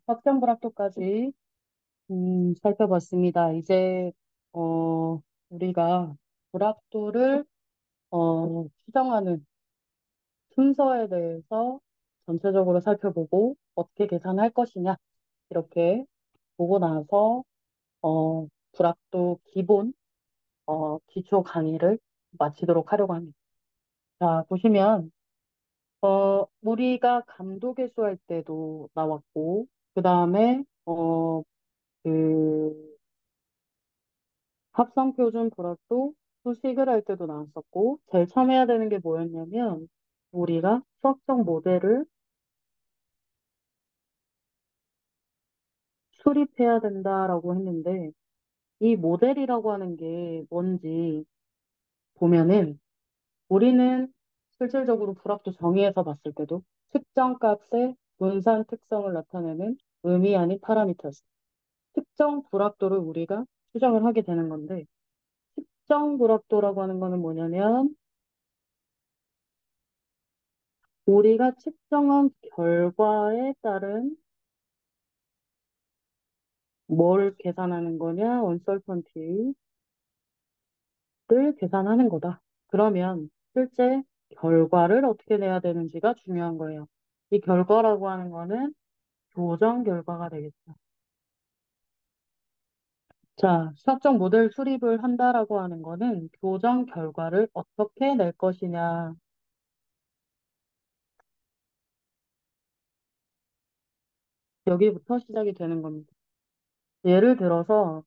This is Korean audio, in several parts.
확정불합도까지 살펴봤습니다. 이제 우리가 불합도를 추정하는 순서에 대해서 전체적으로 살펴보고 어떻게 계산할 것이냐 이렇게 보고 나서 불합도 기본 기초 강의를 마치도록 하려고 합니다. 자, 보시면 우리가 감도계수 할 때도 나왔고 그 다음에 그 합성표준 불합도 수식을 할 때도 나왔었고, 제일 처음 해야 되는 게 뭐였냐면, 우리가 수학적 모델을 수립해야 된다라고 했는데, 이 모델이라고 하는 게 뭔지 보면은, 우리는 실질적으로 불합도 정의에서 봤을 때도 특정 값의 분산 특성을 나타내는 의미 아닌 파라미터였어. 특정 불합도를 우리가 추정을 하게 되는 건데, 특정 불합도라고 하는 거는 뭐냐면, 우리가 측정한 결과에 따른 뭘 계산하는 거냐? 언설턴티를 계산하는 거다. 그러면 실제 결과를 어떻게 내야 되는지가 중요한 거예요. 이 결과라고 하는 거는 교정 결과가 되겠죠. 자, 수학적 모델 수립을 한다라고 하는 거는 교정 결과를 어떻게 낼 것이냐. 여기부터 시작이 되는 겁니다. 예를 들어서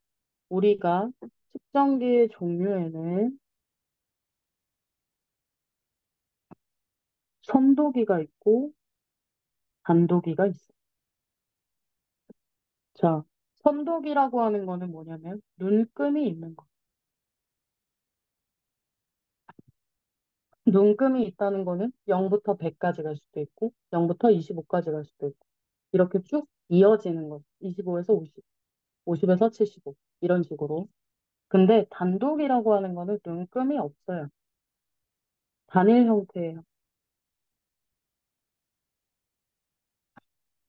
우리가 측정기의 종류에는 선도기가 있고 단도기가 있어요. 자, 선독이라고 하는 거는 뭐냐면 눈금이 있는 거. 눈금이 있다는 거는 0부터 100까지 갈 수도 있고 0부터 25까지 갈 수도 있고 이렇게 쭉 이어지는 거죠. 25에서 50, 50에서 75 이런 식으로. 근데 단독이라고 하는 거는 눈금이 없어요. 단일 형태예요.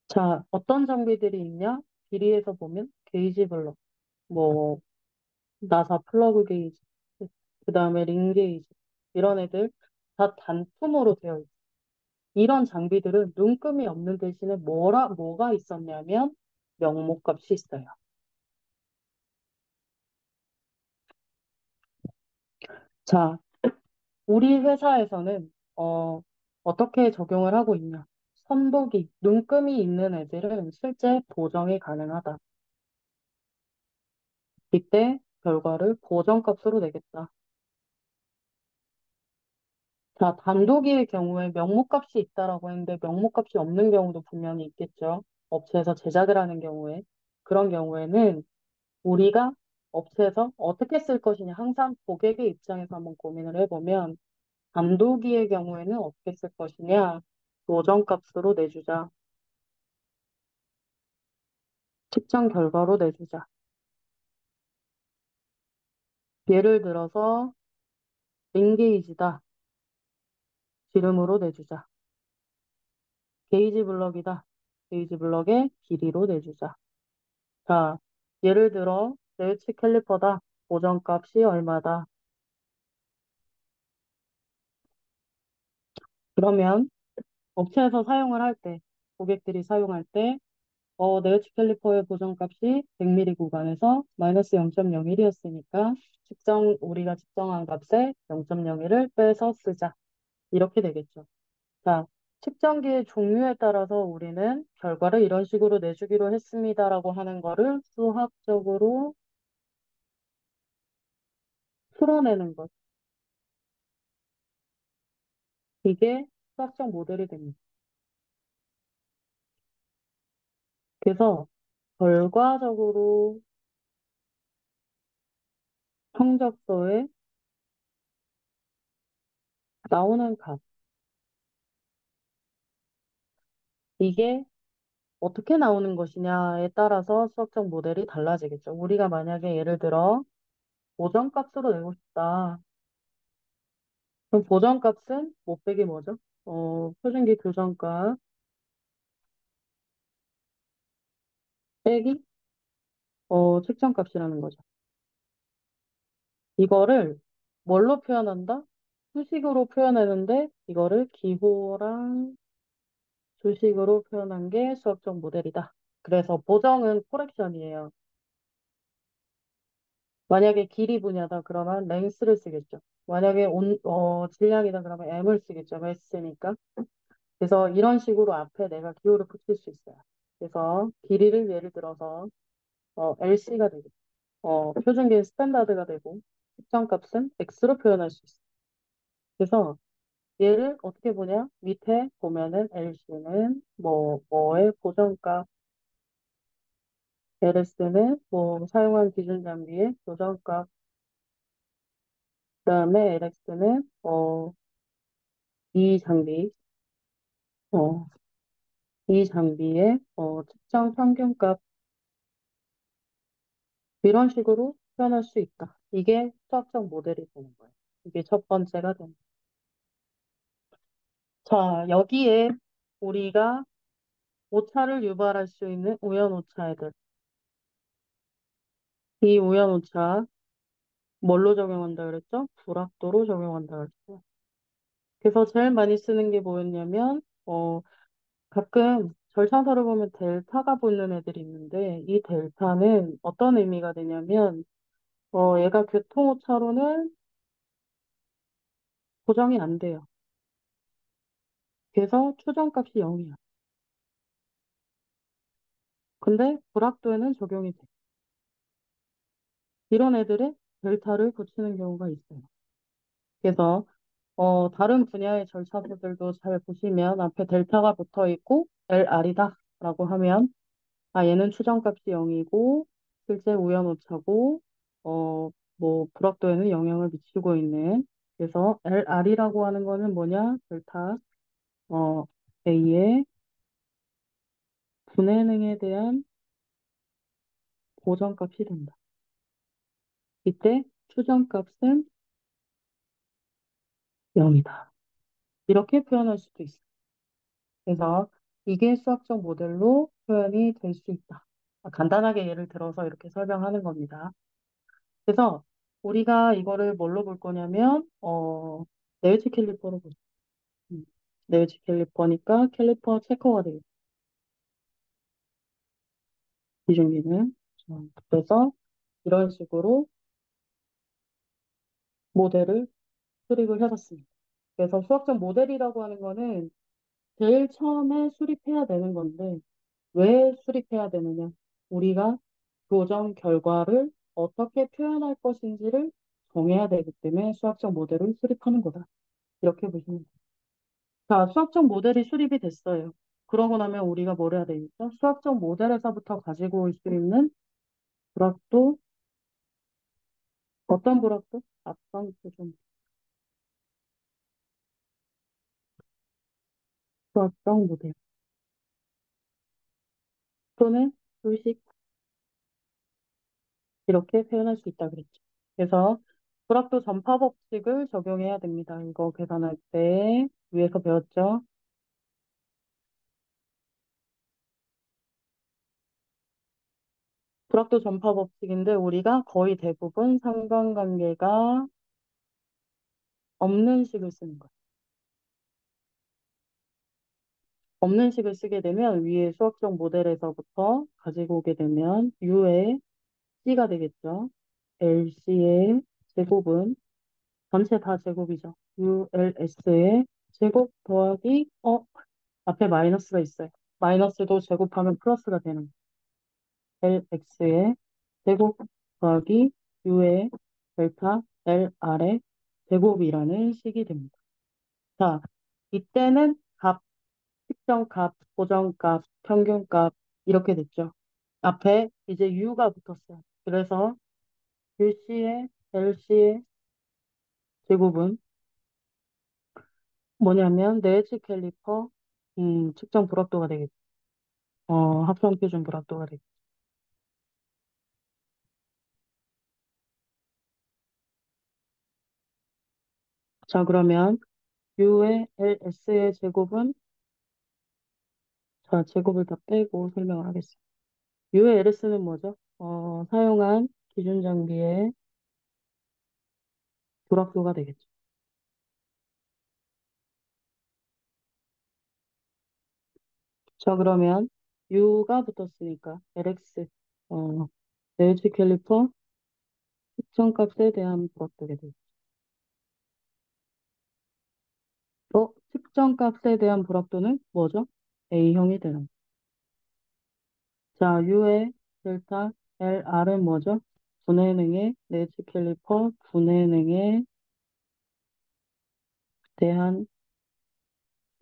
자, 어떤 장비들이 있냐? 길이에서 보면 게이지 블럭, 뭐 나사 플러그 게이지, 그 다음에 링 게이지 이런 애들 다 단품으로 되어 있어요. 이런 장비들은 눈금이 없는 대신에 뭐가 있었냐면 명목값이 있어요. 자, 우리 회사에서는 어떻게 적용을 하고 있냐? 선도기, 눈금이 있는 애들은 실제 보정이 가능하다. 이때 결과를 보정값으로 내겠다. 자, 단도기의 경우에 명목값이 있다라고 했는데 명목값이 없는 경우도 분명히 있겠죠. 업체에서 제작을 하는 경우에. 그런 경우에는 우리가 업체에서 어떻게 쓸 것이냐 항상 고객의 입장에서 한번 고민을 해보면 감도기의 경우에는 어떻게 쓸 것이냐 조정값으로 내주자 측정 결과로 내주자 예를 들어서 링게이지다 지름으로 내주자 게이지 블럭이다 게이지 블럭의 길이로 내주자 자 예를 들어 레우치 캘리퍼다 고정값이 얼마다 그러면 업체에서 사용을 할 때 고객들이 사용할 때 네오치 캘리퍼의 보정값이 100mm 구간에서 마이너스 0.01이었으니까 우리가 측정한 값에 0.01을 빼서 쓰자. 이렇게 되겠죠. 자, 측정기의 종류에 따라서 우리는 결과를 이런 식으로 내주기로 했습니다라고 하는 거를 수학적으로 풀어내는 것. 이게 수학적 모델이 됩니다. 그래서 결과적으로 성적서에 나오는 값. 이게 어떻게 나오는 것이냐에 따라서 수학적 모델이 달라지겠죠. 우리가 만약에 예를 들어 보정값으로 내고 싶다. 그럼 보정값은 못 빼기 뭐죠? 표준기 교정값 빼기 측정값이라는 거죠. 이거를 뭘로 표현한다? 수식으로 표현하는데 이거를 기호랑 수식으로 표현한 게 수학적 모델이다. 그래서 보정은 코렉션이에요. 만약에 길이 분야다 그러면 랭스를 쓰겠죠. 만약에 질량이다 그러면 m을 쓰겠죠. mass니까. 그래서 이런 식으로 앞에 내가 기호를 붙일 수 있어요. 그래서 길이를 예를 들어서 LC가 되고 표준계 스탠다드가 되고 측정값은 X로 표현할 수 있어요. 그래서 얘를 어떻게 보냐? 밑에 보면은 LC는 뭐의 보정값, LS는 뭐 사용한 기준 장비의 보정값, 그다음에 LX는 이 장비, 어, 이 장비의 측정 평균값 이런 식으로 표현할 수 있다. 이게 수학적 모델이 되는 거예요. 이게 첫 번째가 됩니다. 자, 여기에 우리가 오차를 유발할 수 있는 우연오차애들. 이 우연오차 뭘로 적용한다 그랬죠? 불확도로 적용한다 그랬죠. 그래서 제일 많이 쓰는 게 뭐였냐면 가끔 절차서를 보면 델타가 붙는 애들이 있는데 이 델타는 어떤 의미가 되냐면 얘가 교통오차로는 고정이 안 돼요. 그래서 추정값이 0이야. 근데 불확도에는 적용이 돼. 이런 애들에 델타를 붙이는 경우가 있어요. 그래서 다른 분야의 절차들도 잘 보시면 앞에 델타가 붙어 있고 LR이다 라고 하면 얘는 추정값이 0이고 실제 우연오차고 불확도에는 영향을 미치고 있는 그래서 LR이라고 하는 거는 뭐냐? 델타 A의 분해능에 대한 고정값이 된다. 이때 추정값은 0이다. 이렇게 표현할 수도 있어요. 그래서 이게 수학적 모델로 표현이 될 수 있다. 간단하게 예를 들어서 이렇게 설명하는 겁니다. 그래서 우리가 이거를 뭘로 볼 거냐면, 네오치 캘리퍼로 보죠. 네오치 캘리퍼니까 캘리퍼 체커가 되겠죠. 비중기는. 그래서 이런 식으로 모델을 수립을 해봤습니다. 그래서 수학적 모델이라고 하는 거는 제일 처음에 수립해야 되는 건데, 왜 수립해야 되느냐? 우리가 교정 결과를 어떻게 표현할 것인지를 정해야 되기 때문에 수학적 모델을 수립하는 거다. 이렇게 보시면 돼요. 자, 수학적 모델이 수립이 됐어요. 그러고 나면 우리가 뭘 해야 되겠죠? 수학적 모델에서부터 가지고 올 수 있는 불확도, 어떤 불확도? 앞선 표준 수학적 모델 또는 불식 이렇게 표현할 수 있다 그랬죠. 그래서 불확도 전파 법칙을 적용해야 됩니다. 이거 계산할 때 위에서 배웠죠? 불확도 전파 법칙인데 우리가 거의 대부분 상관관계가 없는 식을 쓰는 거예요. 없는 식을 쓰게 되면 위에 수학적 모델에서부터 가지고 오게 되면 U의 C가 되겠죠. LC의 제곱은 전체 다 제곱이죠. ULS의 제곱 더하기 앞에 마이너스가 있어요. 마이너스도 제곱하면 플러스가 되는 LX의 제곱 더하기 U의 델타 LR의 제곱이라는 식이 됩니다. 자, 이때는 값, 특정값, 고정값, 평균값 이렇게 됐죠. 앞에 이제 U가 붙었어요. 그래서 UC의 LC의 제곱은 뭐냐면 네지 캘리퍼 측정 불확도가 되겠죠. 합성 표준 불확도가 되겠죠. 자, 그러면 U의 LS의 제곱은 자, 제곱을 다 빼고 설명을 하겠습니다. U의 LS는 뭐죠? 사용한 기준 장비의 불확도가 되겠죠. 자, 그러면 U가 붙었으니까 LX, 어, 레이지 캘리퍼 측정값에 대한 불확도가 되겠죠. 측정값에 대한 불확도는 뭐죠? A형이 되는 거죠. 자, U의 델타 LR은 뭐죠? 분해능의 레이지 캘리퍼 분해능에 대한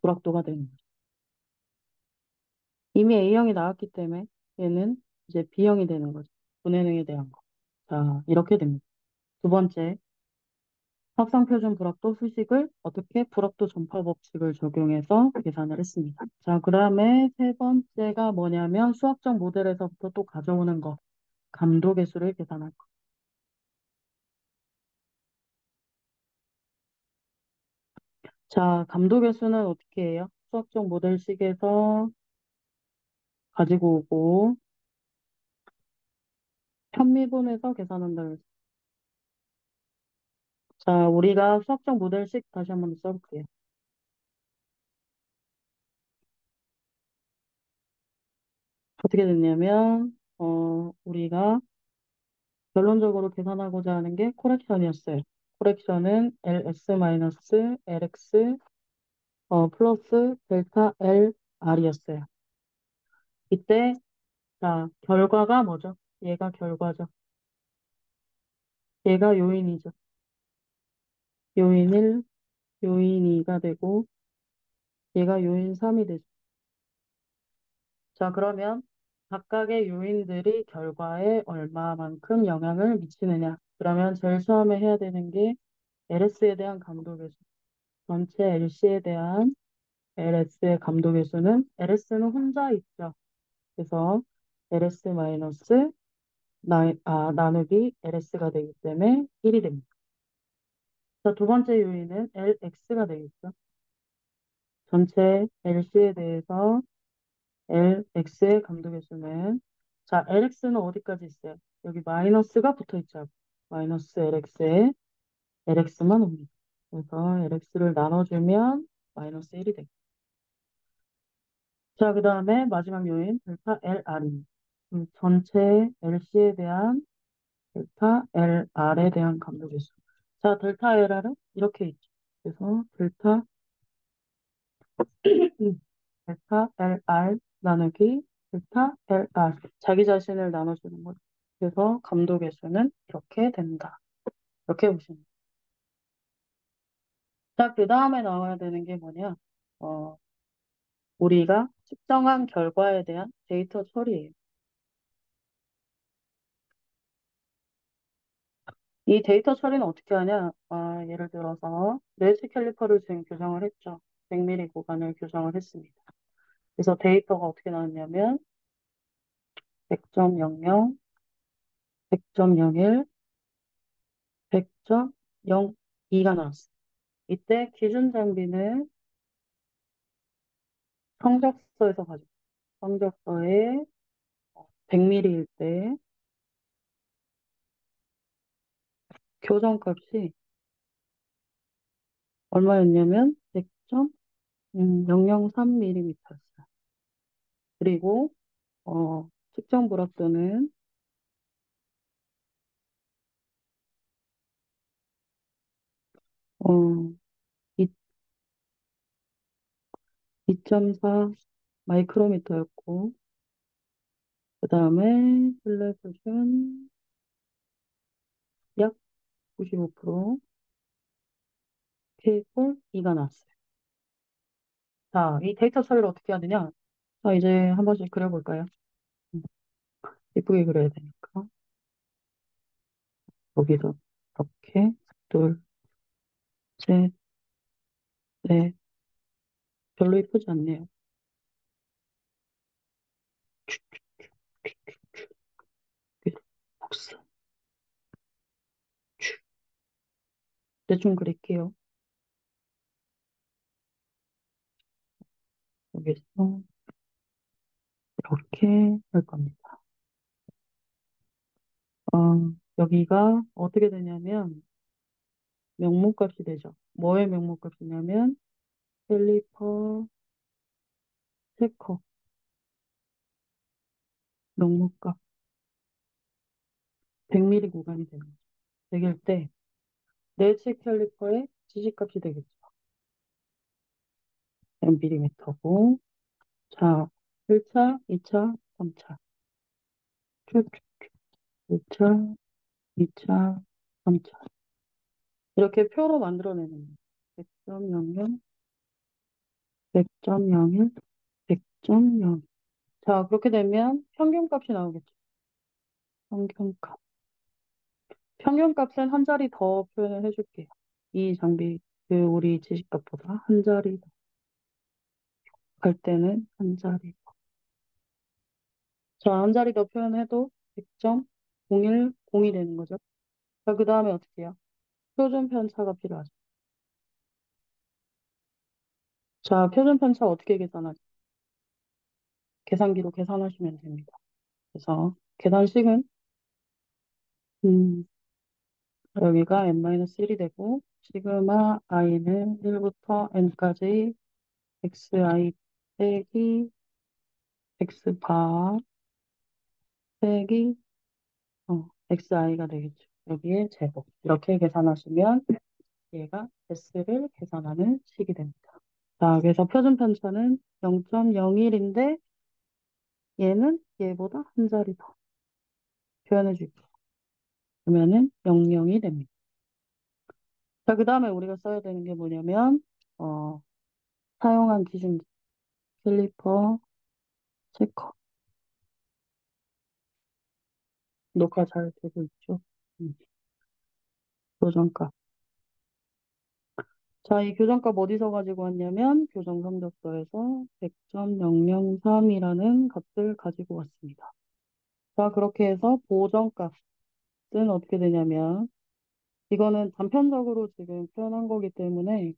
불확도가 되는 거죠. 이미 A형이 나왔기 때문에 얘는 이제 B형이 되는 거죠. 분해능에 대한 거. 자, 이렇게 됩니다. 두 번째, 확산표준 불확도 수식을 어떻게 불확도 전파 법칙을 적용해서 계산을 했습니다. 자, 그다음에 세 번째가 뭐냐면 수학적 모델에서부터 또 가져오는 거, 감도계수를 계산할 거. 자, 감도계수는 어떻게 해요? 수학적 모델식에서 가지고 오고 편미분에서 계산한다 그랬어요. 자, 우리가 수학적 모델식 다시 한번 써볼게요. 어떻게 됐냐면, 우리가 결론적으로 계산하고자 하는 게 코렉션이었어요. 코렉션은 LS-LX 플러스 델타 LR이었어요. 이때 자 결과가 뭐죠? 얘가 결과죠. 얘가 요인 1, 요인 1, 요인 2가 되고 얘가 요인 3이 되죠. 자 그러면 각각의 요인들이 결과에 얼마만큼 영향을 미치느냐. 그러면 제일 처음에 해야 되는 게 LS에 대한 감도계수. 전체 LC에 대한 LS의 감도계수는 LS는 혼자 있죠. 그래서 LS 마이너스 나누기 LS가 되기 때문에 1이 됩니다. 자, 두 번째 요인은 LX가 되겠죠. 전체 LC에 대해서 LX의 감도계수는 자, LX는 어디까지 있어요? 여기 마이너스가 붙어 있죠. 마이너스 LX에 LX만 옵니다. 그래서 LX를 나눠주면 마이너스 1이 됩니다. 자, 그 다음에 마지막 요인 델타 LR입니다. 전체 LC에 대한 델타 LR에 대한 감도계수. 자, 델타 LR은 이렇게 있죠. 그래서 델타 LR 나누기 델타 LR. 자기 자신을 나눠주는 거죠. 그래서 감도계수는 이렇게 된다. 이렇게 보시면 돼요. 자, 그 다음에 나와야 되는 게 뭐냐? 어, 우리가 측정한 결과에 대한 데이터 처리예요. 이 데이터 처리는 어떻게 하냐? 예를 들어서 레지 캘리퍼를 지금 규정을 했죠. 100mm 구간을 규정을 했습니다. 그래서 데이터가 어떻게 나왔냐면 100.00, 100.01, 100.02가 나왔어요. 이때 기준 장비는 성적서에서 가지고 성적서에 100mm일 때 교정값이 얼마였냐면 100.003mm였어요. 그리고 측정 불합도는 2.4 마이크로미터였고 그 다음에 플랫 수준 약 95% K4 2가 나왔어요. 자, 이 데이터 처리를 어떻게 해야 되냐? 자, 이제 한 번씩 그려볼까요? 음, 예쁘게 그려야 되니까. 여기서 이렇게 둘, 셋, 넷. 별로 예쁘지 않네요. 복사. 대충 그릴게요. 여기서 이렇게 할 겁니다. 여기가 어떻게 되냐면 명목값이 되죠. 뭐의 명목값이냐면 캘리퍼 체커 명목값 100mm 구간이 되는 거죠. 100일 때 내치 캘리퍼의 지시값이 되겠죠. 100mm고 자 1차, 2차, 3차 쭉쭉 1차, 2차, 3차 이렇게 표로 만들어내는 거예요. 100.00, 100.01, 100.0 자, 그렇게 되면 평균값이 나오겠죠. 평균값. 평균값은 한 자리 더 표현을 해줄게요. 이 장비, 우리 지시값보다 한 자리 더. 갈 때는 한 자리 더. 자, 한 자리 더 표현해도 100.010이 되는 거죠. 자, 그 다음에 어떻게 해요? 표준 편차가 필요하죠. 자, 표준 편차 어떻게 계산하죠? 계산기로 계산하시면 됩니다. 그래서 계산식은 음, 여기가 n-1이 되고 시그마 i는 1부터 n까지 xi 빼기 x바 빼기 xi가 되겠죠. 여기에 제곱. 이렇게 계산하시면 얘가 s를 계산하는 식이 됩니다. 자, 그래서 표준 편차는 0.01인데 얘는 얘보다 한 자리 더 표현해 줄게요. 그러면은 00이 됩니다. 자, 그 다음에 우리가 써야 되는 게 뭐냐면 사용한 기준기 캘리퍼 체커 녹화 잘 되고 있죠. 음, 교정값. 자, 이 교정값 어디서 가지고 왔냐면 교정 성적서에서 100.003이라는 값을 가지고 왔습니다. 자, 그렇게 해서 보정값은 어떻게 되냐면 이거는 단편적으로 지금 표현한 거기 때문에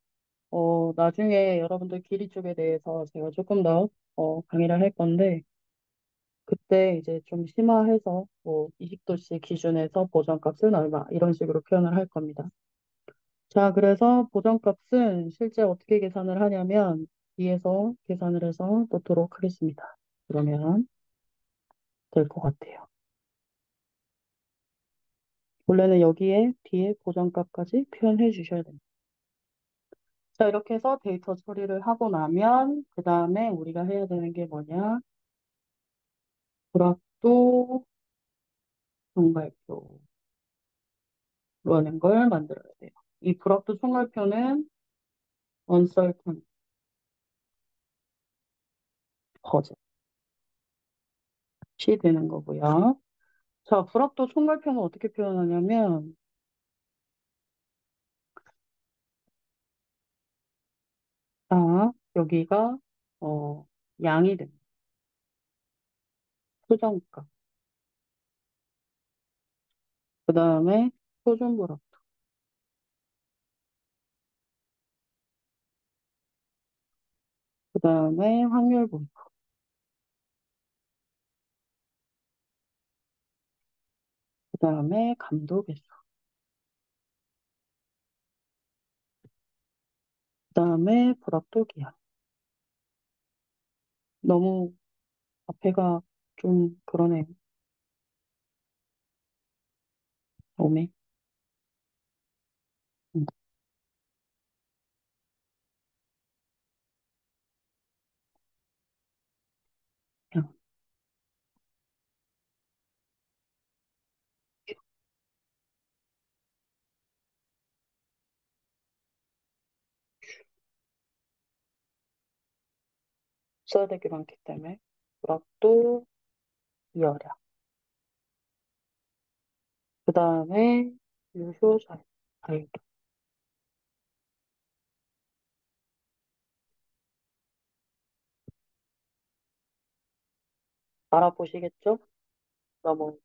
나중에 여러분들 길이 쪽에 대해서 제가 조금 더 강의를 할 건데 그때 이제 좀 심화해서 뭐 20도씨 기준에서 보정값은 얼마 이런 식으로 표현을 할 겁니다. 자, 그래서 보정값은 실제 어떻게 계산을 하냐면 뒤에서 계산을 해서 놓도록 하겠습니다. 그러면 될 것 같아요. 원래는 여기에 뒤에 보정값까지 표현해 주셔야 됩니다. 자, 이렇게 해서 데이터 처리를 하고 나면 그 다음에 우리가 해야 되는 게 뭐냐? 불합도 총괄표라는 걸 만들어야 돼요. 이 불합도 총괄표는 uncertain 버zet이 되는 거고요. 자, 불합도 총괄표는 어떻게 표현하냐면 자, 여기가 양이 됩니다. 표정값. 그 다음에 표준불합. 그 다음에 확률분. 그 다음에 감도계수. 그 다음에 불합도 기한. 너무 앞에가 좀 그러네요. 오메. 음, 그냥 써야 될 게 많기 때문에 불합도 이어량. 그 다음에 유효자유. 자유도. 알아보시겠죠? 너무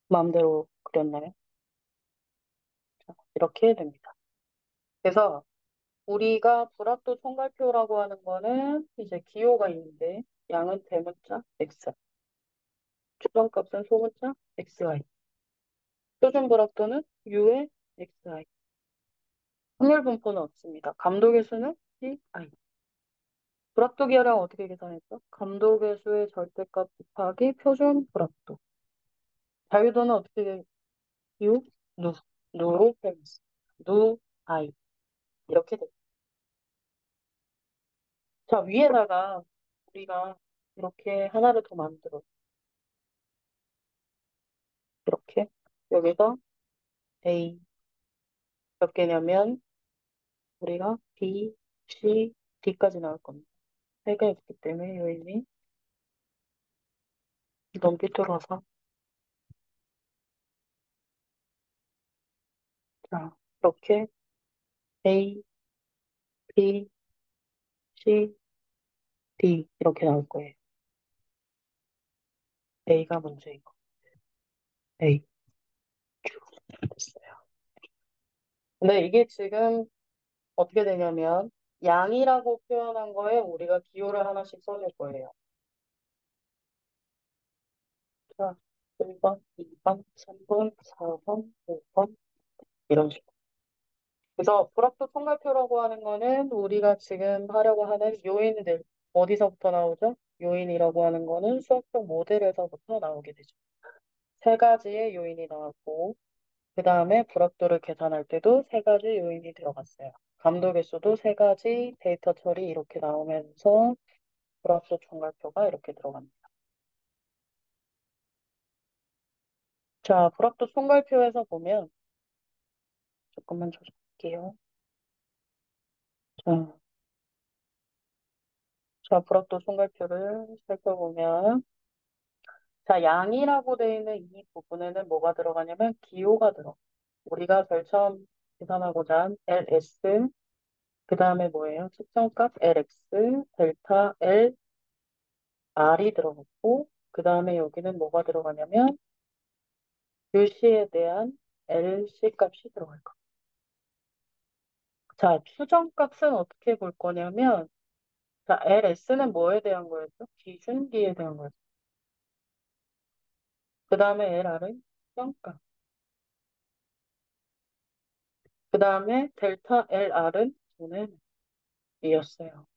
마음대로 그렸나요? 자, 이렇게 됩니다. 그래서 우리가 불합도 총괄표라고 하는 거는 이제 기호가 있는데 양은 대문자 X. 추정값은 소문자 xi. 표준 불확도는 u의 xi. 확률 분포는 없습니다. 감독의 수는 ci. 불확도 기하량 어떻게 계산했죠? 감독의 수의 절대값 곱하기 표준 불확도. 자유도는 어떻게 u 누 누로 표현했어. 누 i 이렇게 돼. 자, 위에다가 우리가 이렇게 하나를 더 만들어. 이렇게 여기서 a 몇 개냐면 우리가 b, c, d까지 나올 겁니다. 세 개 있기 때문에 요인이 넘게 뚫어서 자 이렇게 a, b, c, d 이렇게 나올 거예요. a가 먼저 이거 a 쭉 됐어요. 근데 이게 지금 어떻게 되냐면 양이라고 표현한 거에 우리가 기호를 하나씩 써줄 거예요. 자, 1번, 2번, 3번, 4번, 5번 이런 식으로. 그래서 불합도 총괄표라고 하는 거는 우리가 지금 하려고 하는 요인들 어디서부터 나오죠? 요인이라고 하는 거는 수학적 모델에서부터 나오게 되죠. 세 가지의 요인이 나왔고 그 다음에 불합도를 계산할 때도 세 가지 요인이 들어갔어요. 감도 개수도 세 가지 데이터 처리 이렇게 나오면서 불합도 총괄표가 이렇게 들어갑니다. 자, 불합도 총괄표에서 보면 조금만 조정할게요. 자, 불합도 총괄표를 살펴보면 자, 양이라고 되어 있는 이 부분에는 뭐가 들어가냐면 기호가 들어. 우리가 제일 처음 계산하고자 한 ls, 그 다음에 뭐예요? 측정값 lx, 델타 lr이 들어갔고, 그 다음에 여기는 뭐가 들어가냐면 유시에 대한 lc 값이 들어갈 거. 자, 추정값은 어떻게 볼 거냐면, 자, ls는 뭐에 대한 거였죠? 기준기에 대한 거였죠. 그 다음에 lr은 추정값. 그 다음에 델타 LR은 저는 이었어요.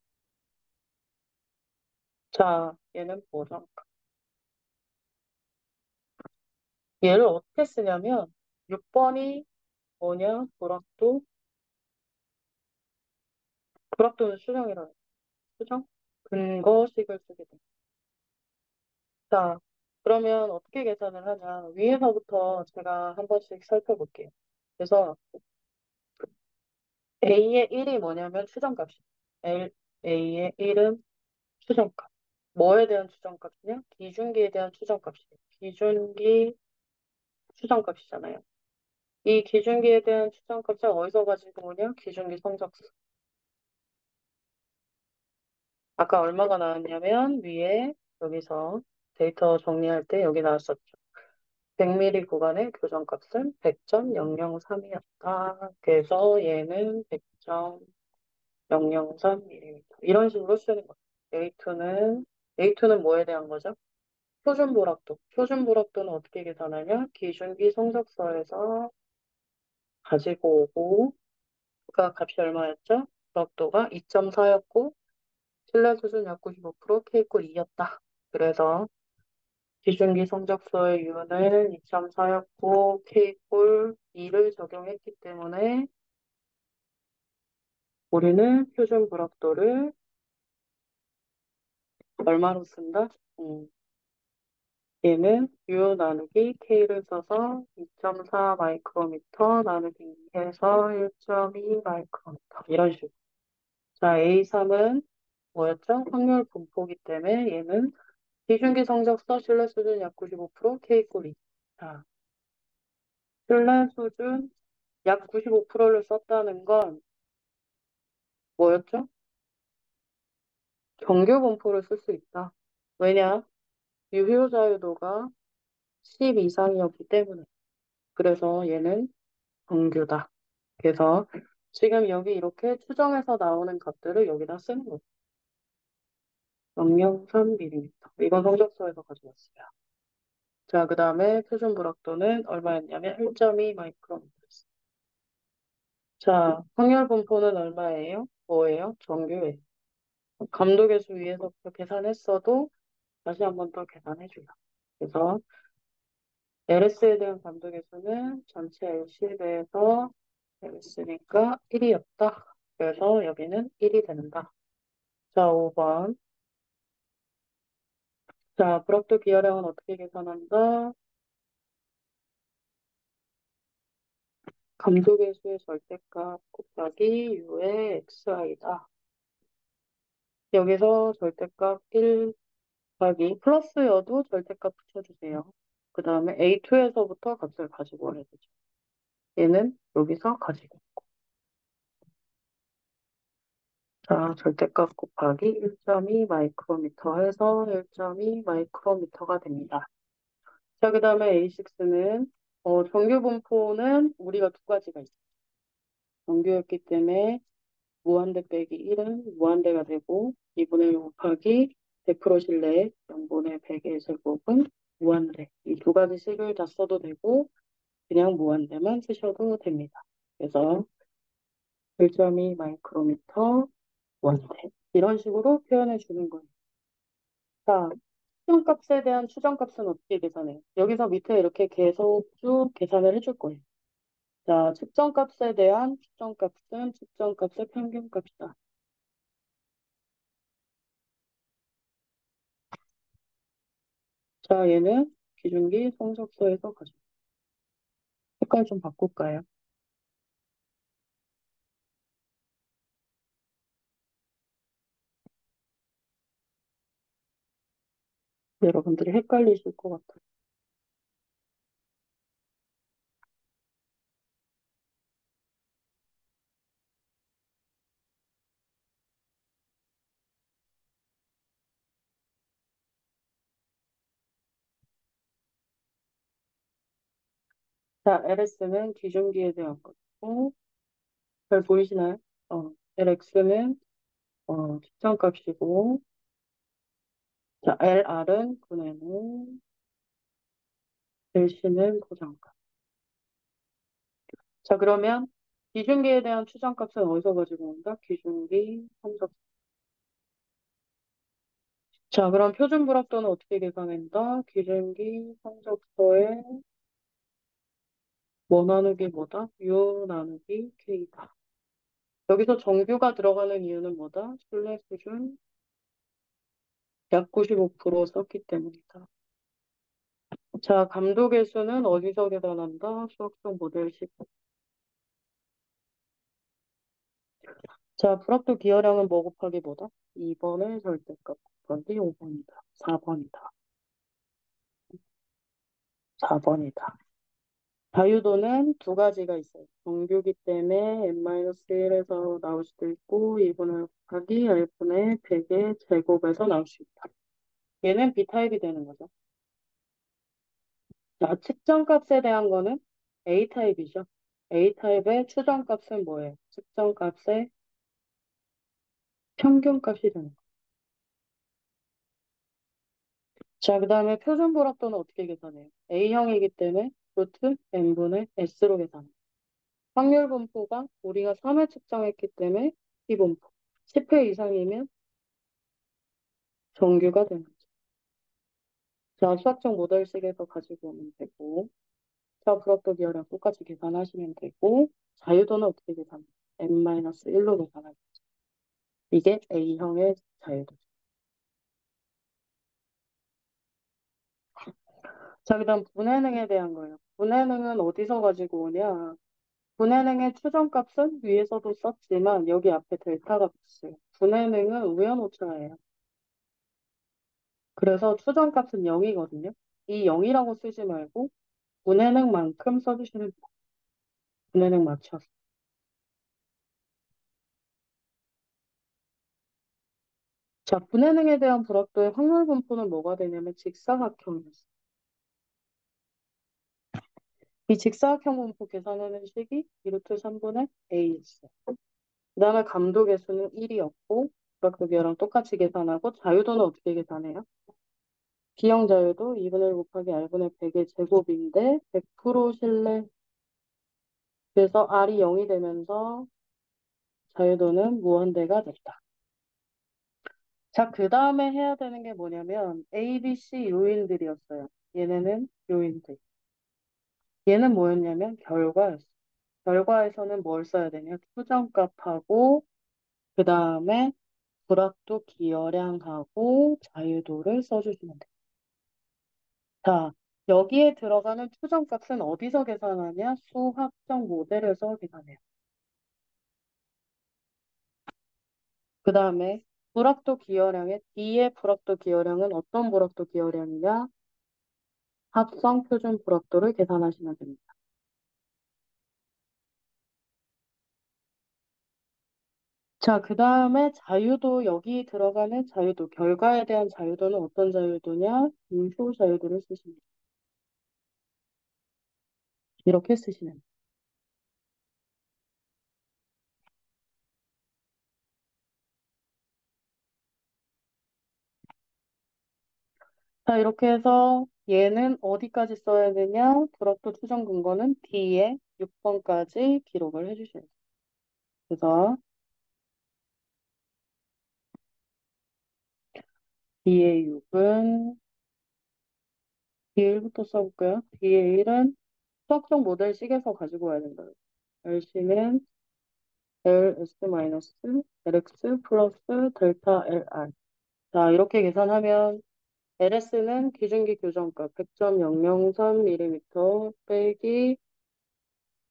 자, 얘는 뭐죠? 얘를 어떻게 쓰냐면 6번이 뭐냐? 불확도는 수정이라는 수정? 근거식을 쓰게 돼. 자, 그러면 어떻게 계산을 하냐? 위에서부터 제가 한 번씩 살펴볼게요. 그래서 A의 1이 뭐냐면 추정값이. A의 1은 추정값. 뭐에 대한 추정값이냐? 기준기에 대한 추정값이에요. 기준기 추정값이잖아요. 이 기준기에 대한 추정값을 어디서 가지고 오냐? 기준기 성적수. 아까 얼마가 나왔냐면 위에 여기서 데이터 정리할 때 여기 나왔었죠. 100mm 구간의 교정값은 100.003이었다. 그래서 얘는 100.003mm. 이런 식으로 쓰는 거예요. A2는 뭐에 대한 거죠? 표준불확도. 표준불확도는 어떻게 계산하냐? 기준기 성적서에서 가지고 오고 그 값이 얼마였죠? 불확도가 2.4였고 신뢰 수준 약 95% K꼴 2였다. 그래서 기준기 성적서의 유는 2.4였고 K꼴 2를 적용했기 때문에 우리는 표준 불확도를 얼마로 쓴다? 얘는 U 나누기 K를 써서 2.4 마이크로미터 나누기 2 해서 1.2 마이크로미터 이런 식으로. 자, A3은 뭐였죠? 확률 분포기 때문에 얘는 기준기 성적서 신뢰 수준 약 95% K꼴이. 자, 신뢰 수준 약 95%를 썼다는 건 뭐였죠? 정규 분포를 쓸 수 있다. 왜냐? 유효 자유도가 10 이상이었기 때문에. 그래서 얘는 정규다. 그래서 지금 여기 이렇게 추정해서 나오는 값들을 여기다 쓰는 거죠. 0.03mm. 이건 성적서에서 가져왔어요. 자, 그 다음에 표준 불확도는 얼마였냐면 1.2 마이크로미터였어요. 자, 확률 분포는 얼마예요? 뭐예요? 정규예요. 감독의 수 위에서부터 계산했어도 다시 한 번 더 계산해줘요. 그래서 LS에 대한 감독의 수는 전체 LC에 대해서 LS니까 1이었다. 그래서 여기는 1이 된다. 자, 5번. 자, 불확도 기하량은 어떻게 계산한다? 감독의 수의 절대값 곱하기 U의 XI다. 여기서 절대값 1 곱하기 플러스여도 절대값 붙여주세요. 그 다음에 A2에서부터 값을 가지고 와야 되죠. 얘는 여기서 가지고. 자, 절대값 곱하기 1.2 마이크로미터 해서 1.2 마이크로미터가 됩니다. 자, 그 다음에 A6는 정규 분포는 우리가 두 가지가 있어요. 정규였기 때문에 무한대 빼기 1은 무한대가 되고 2분의 1 곱하기 100% 실내 0분의 100의 제곱은 무한대. 이 두 가지 식을 다 써도 되고 그냥 무한대만 쓰셔도 됩니다. 그래서 1.2 마이크로미터 무한대. 이런 식으로 표현해 주는 거예요. 자, 추정값에 대한 추정값은 어떻게 계산해요? 여기서 밑에 이렇게 계속 쭉 계산을 해줄 거예요. 자, 측정값에 대한 추정값은 측정값의 평균값이다. 자, 얘는 기준기 성적서에서 가져. 색깔 좀 바꿀까요? 여러분들이 헷갈리실 것 같아요. 자, LS는 기준기에 대한 거고, 잘 보이시나요? LX는 측정값이고, 자, LR은 분해는, LC는 고정값. 자, 그러면 기준기에 대한 추정값은 어디서 가지고 온다? 기준기 성적. 자, 그럼 표준 불확도는 어떻게 계산한다? 기준기 성적서에 뭐 나누기 뭐다? U 나누기 K다. 여기서 정규가 들어가는 이유는 뭐다? 신뢰 수준 약 95% 썼기 때문이다. 자, 감독의 수는 어디서 계산한다? 수학적 모델식. 자, 불확도 기하량은 뭐 곱하기 뭐다? 2번의 절대값 곱하기 5번이다. 4번이다. 4번이다. 자유도는 두 가지가 있어요. 정규기 때문에 n-1에서 나올 수도 있고 2분의 곱하기 r분의 100의 제곱에서 나올 수 있다. 얘는 B타입이 되는 거죠. 자, 측정값에 대한 거는 A타입이죠. A타입의 추정값은 뭐예요? 측정값의 평균값이 되는 거예요. 자, 그 다음에 표준불확도는 어떻게 계산해요? A형이기 때문에 루트 n분의 s로 계산해요. 확률 분포가 우리가 3회 측정했기 때문에 B분포. 10회 이상이면 정규가 되는 거죠. 자, 수학적 모델식에서 가지고 오면 되고, 자, 불확도 기하량 똑같이 계산하시면 되고, 자유도는 어떻게 계산해요? n-1로 계산하죠. 이게 A형의 자유도. 자, 그다음 분해능에 대한 거예요. 분해능은 어디서 가지고 오냐? 분해능의 추정값은 위에서도 썼지만 여기 앞에 델타가 붙어요. 분해능은 우연오차예요. 그래서 추정값은 0이거든요. 이 0이라고 쓰지 말고 분해능만큼 써주시면 돼요. 분해능 맞춰서. 자, 분해능에 대한 불확도의 확률 분포는 뭐가 되냐면 직사각형이었어요. 이 직사각형 분포 계산하는 식이 2루트 3분의 A였어요. 그 다음에 감독의 수는 1이었고, 불확도 기하랑 똑같이 계산하고, 자유도는 어떻게 계산해요? B형 자유도 2분의 1 곱하기 R분의 100의 제곱인데 100% 실내. 그래서 R이 0이 되면서 자유도는 무한대가 됐다. 자, 그 다음에 해야 되는 게 뭐냐면 A, B, C 요인들이었어요. 얘네는 요인들. 얘는 뭐였냐면 결과였어. 결과에서는 뭘 써야 되냐? 투정값하고 그 다음에 불확도 기여량하고 자유도를 써주시면 돼요. 자, 여기에 들어가는 투정값은 어디서 계산하냐? 수학적 모델에서 계산해요. 그 다음에 불확도 기여량의 D의 불확도 기여량은 어떤 불확도 기여량이냐? 합성 표준 불확도를 계산하시면 됩니다. 자, 그 다음에 자유도, 여기 들어가는 자유도, 결과에 대한 자유도는 어떤 자유도냐? 유효 자유도를 쓰시면 돼요. 이렇게 쓰시면 돼요. 자, 이렇게 해서 얘는 어디까지 써야 되냐? 불확도 추정 근거는 D에 6번까지 기록을 해주셔야 돼요. 그래서 D의 6은 D1부터 써볼까요? D의 1은 수학적 모델식에서 가지고 와야 된다. LC는 LS-LX 플러스 델타 LR. 자, 이렇게 계산하면 LS는 기준기 교정값 100.003mm 빼기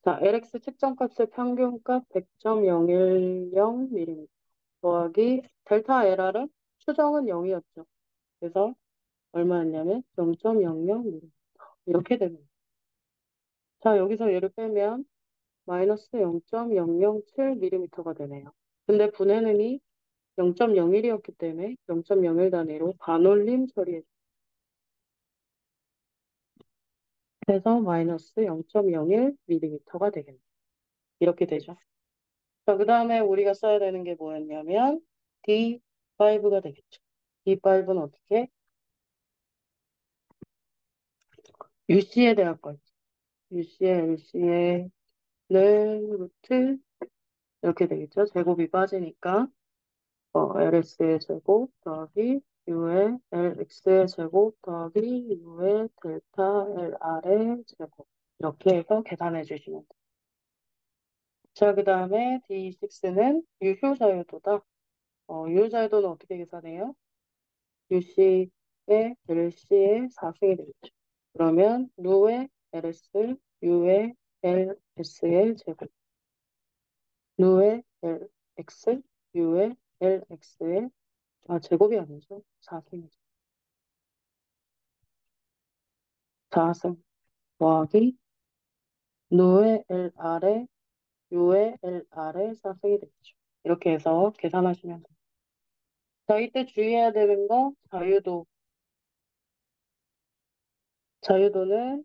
자, LX 측정값의 평균값 100.010mm 더하기 델타 LR은 추정은 0이었죠. 그래서 얼마였냐면 0.00mm 이렇게 됩니다. 자, 여기서 얘를 빼면 마이너스 0.007mm가 되네요. 근데 분해는이 0.01이었기 때문에 0.01 단위로 반올림 처리해 해서 마이너스 0.01mm가 되겠네요. 이렇게 되죠. 자, 그 다음에 우리가 써야 되는 게 뭐였냐면 D5가 되겠죠. D5는 어떻게? UC에 대한 거. UC에, LC에는 루트 이렇게 되겠죠. 제곱이 빠지니까 LS의 제곱 더하기 U의 LX의 제곱 더하기 U의 델타 LR의 제곱 이렇게 해서 계산해 주시면 돼요. 자, 그 다음에 D6는 유효자유도다. 유효자유도는 어떻게 계산해요? UC의 LC의 4승이 되겠죠. 그러면 루의 LS, U의 LS의 제곱, 루의 LX, U의 LX의 제곱이 아니죠. 4승이죠. 4승 더하기 루의 LR의 U의 LR의 4승이 되겠죠. 이렇게 해서 계산하시면 돼요. 자, 이때 주의해야 되는 거 자유도. 자유도는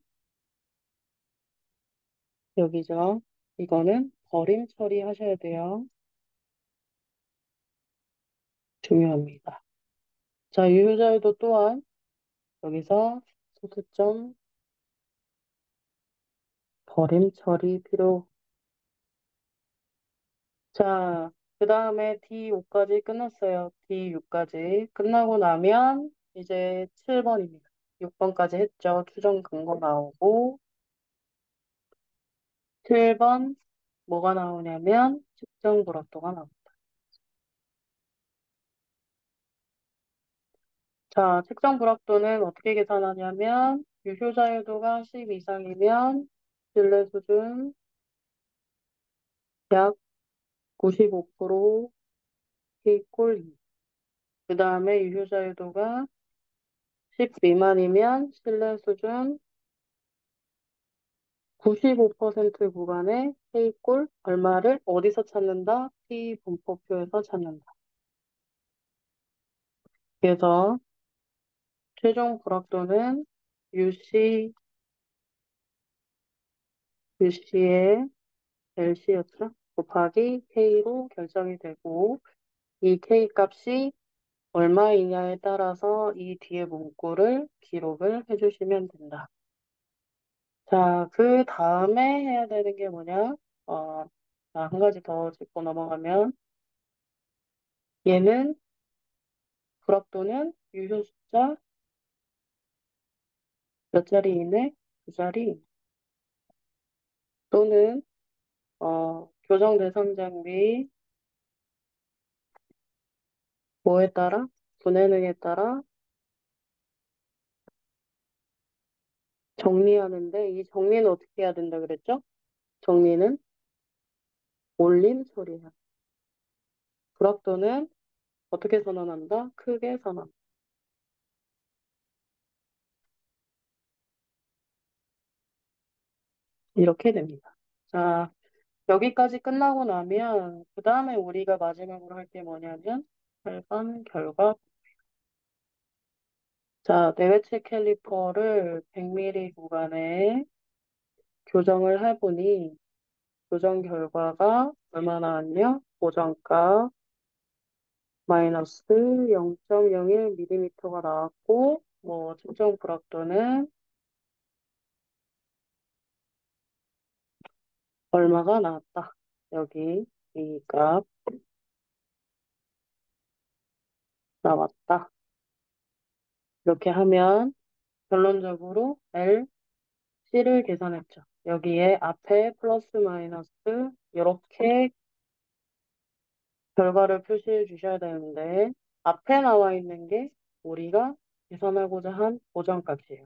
여기죠. 이거는 버림 처리하셔야 돼요. 중요합니다. 자, 유효자유도 또한 여기서 소수점 버림 처리 필요. 자, 그 다음에 D5까지 끝났어요. D6까지 끝나고 나면 이제 7번입니다. 6번까지 했죠. 추정 근거 나오고 7번 뭐가 나오냐면 측정 불확도가 나옵니다. 자, 측정 불확도는 어떻게 계산하냐면 유효자유도가 10 이상이면 신뢰 수준 약 95% K꼴 2. 그 다음에 유효자유도가 10 미만이면 신뢰 수준 95% 구간의 K꼴 얼마를 어디서 찾는다? T 분포표에서 찾는다. 그래서 최종 불확도는 UC, UC의 LC였죠? 곱하기 K로 결정이 되고 이 K 값이 얼마이냐에 따라서 이 뒤에 문구를 기록을 해주시면 된다. 자, 그 다음에 해야 되는 게 뭐냐? 어, 자, 한 가지 더 짚고 넘어가면 얘는 불합도는 유효 숫자 몇 자리 이내? 두 자리 또는 교정 대상 장비 뭐에 따라? 분해능에 따라 정리하는데 이 정리는 어떻게 해야 된다 그랬죠? 정리는 올림 처리야. 불합도는 어떻게 선언한다? 크게 선언. 이렇게 됩니다. 자, 여기까지 끝나고 나면 그 다음에 우리가 마지막으로 할 게 뭐냐면 혈관 결과. 자, 내외체 캘리퍼를 100mm 구간에 교정을 해보니 교정 결과가 얼마 나왔냐? 고정가 마이너스 0.01mm가 나왔고 뭐 측정 불확도는 얼마가 나왔다. 여기 이 값 나왔다. 이렇게 하면 결론적으로 C를 계산했죠. 여기에 앞에 플러스 마이너스 이렇게 결과를 표시해 주셔야 되는데 앞에 나와 있는 게 우리가 계산하고자 한 고정값이에요.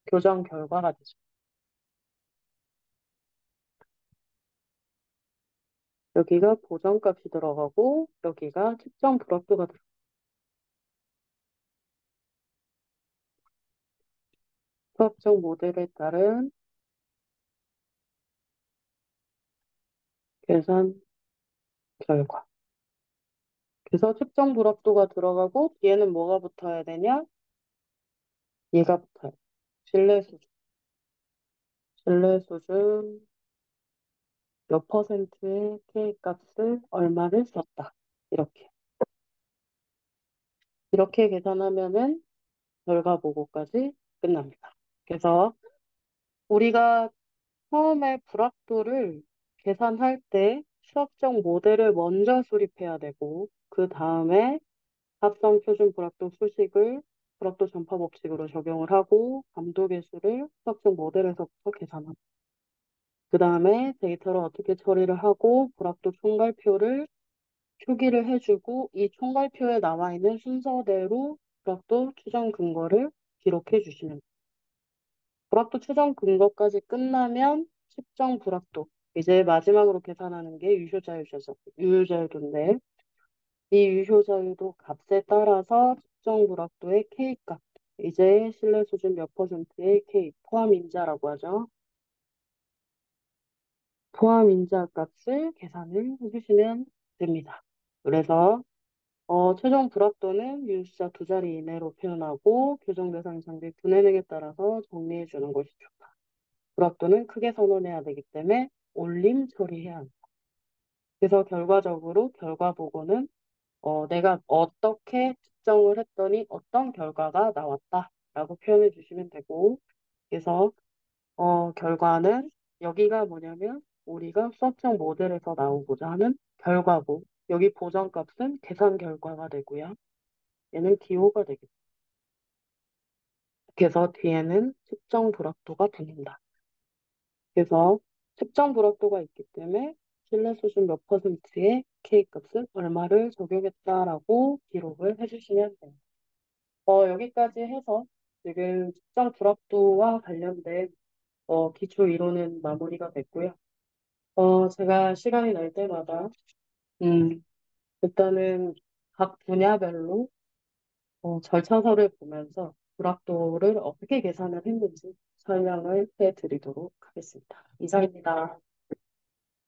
교정 결과가 되죠. 여기가 고정값이 들어가고 여기가 측정 불확도가 들어가요. 수학적 모델에 따른 계산 결과. 그래서 측정 불확도가 들어가고 뒤에는 뭐가 붙어야 되냐? 얘가 붙어요. 신뢰 수준. 신뢰 수준 몇 퍼센트의 K값을 얼마를 썼다. 이렇게. 이렇게 계산하면은 결과 보고까지 끝납니다. 그래서 우리가 처음에 불확도를 계산할 때 수학적 모델을 먼저 수립해야 되고 그 다음에 합성 표준 불확도 수식을 불확도 전파 법칙으로 적용을 하고 감도계수를 수학적 모델에서부터 계산하고 그 다음에 데이터를 어떻게 처리를 하고 불확도 총괄표를 표기를 해주고 이 총괄표에 나와 있는 순서대로 불확도 추정 근거를 기록해 주시는 불확도 추정 근거까지 끝나면 측정 불확도 이제 마지막으로 계산하는 게 유효자유도인데 이 유효자유도 값에 따라서 측정 불확도의 K값 이제 신뢰 수준 몇 퍼센트의 K 포함인자라고 하죠. 포함인자 값을 계산을 해주시면 됩니다. 그래서 최종 불합도는 유효수자 두 자리 이내로 표현하고 교정 대상 장비 분해능에 따라서 정리해 주는 것이 좋다. 불합도는 크게 선언해야 되기 때문에 올림 처리해야 합니다. 그래서 결과적으로 결과 보고는 내가 어떻게 측정을 했더니 어떤 결과가 나왔다라고 표현해 주시면 되고 그래서 결과는 여기가 뭐냐면 우리가 수학적 모델에서 나오고자 하는 결과고 여기 보정값은 계산 결과가 되고요. 얘는 기호가 되겠죠. 그래서 뒤에는 측정 불확도가 붙는다. 그래서 측정 불확도가 있기 때문에 신뢰 수준 몇 퍼센트의 K값은 얼마를 적용했다라고 기록을 해주시면 됩니다. 여기까지 해서 지금 측정 불확도와 관련된 기초 이론은 마무리가 됐고요. 제가 시간이 날 때마다 음, 일단은 각 분야별로 절차서를 보면서 불확도를 어떻게 계산을 했는지 설명을 해드리도록 하겠습니다. 이상입니다.